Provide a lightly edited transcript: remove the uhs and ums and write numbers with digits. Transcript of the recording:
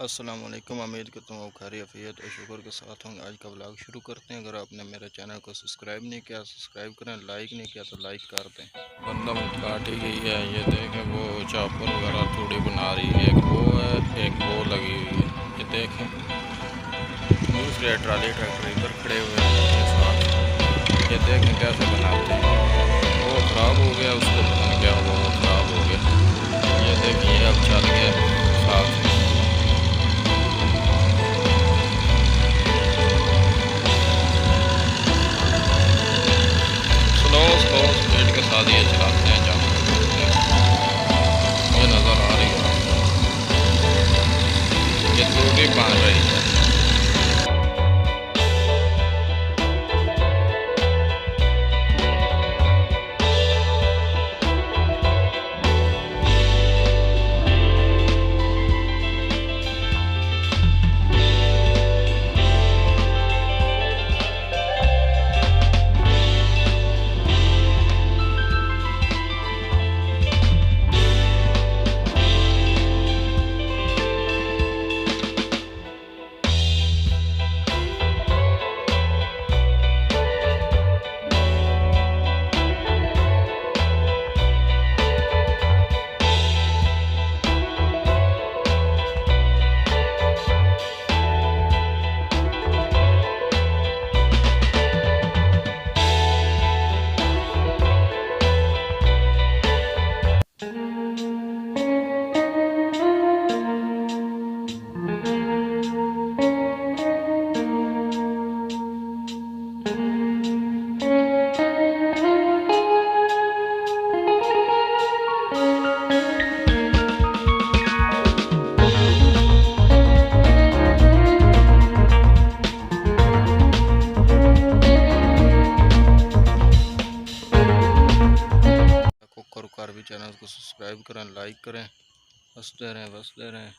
अस्सलामुअलैकुम। उम्मीद करता हूँ खैर आफियत और शुक्र के साथ होंगे। आज का व्लॉग शुरू करते हैं। अगर आपने मेरे चैनल को सब्सक्राइब नहीं किया सब्सक्राइब करें, लाइक नहीं किया तो लाइक कर दें। बंदम काटी गई है, ये देखें वो चापर वगैरह थोड़ी बना रही है। एक वो है, एक वो लगी हुई है। ये देखें दूसरे ट्राली ट्रैक्टर इधर खड़े हुए हैं साथ। ये देखें कैसे बनाते हैं। वो ख़राब हो गया, उसको पता नहीं क्या हुआ, वो ख़राब हो गया। ये देखिए अब चल गया साथ। स्लो स्पीड के साथ ये चलाते हैं। जब ये नज़र आ रही है, ये थोड़ी बन रही है। खोखर भी चैनल को सब्सक्राइब करें, लाइक करें। हंसते रहें, बसते रहें।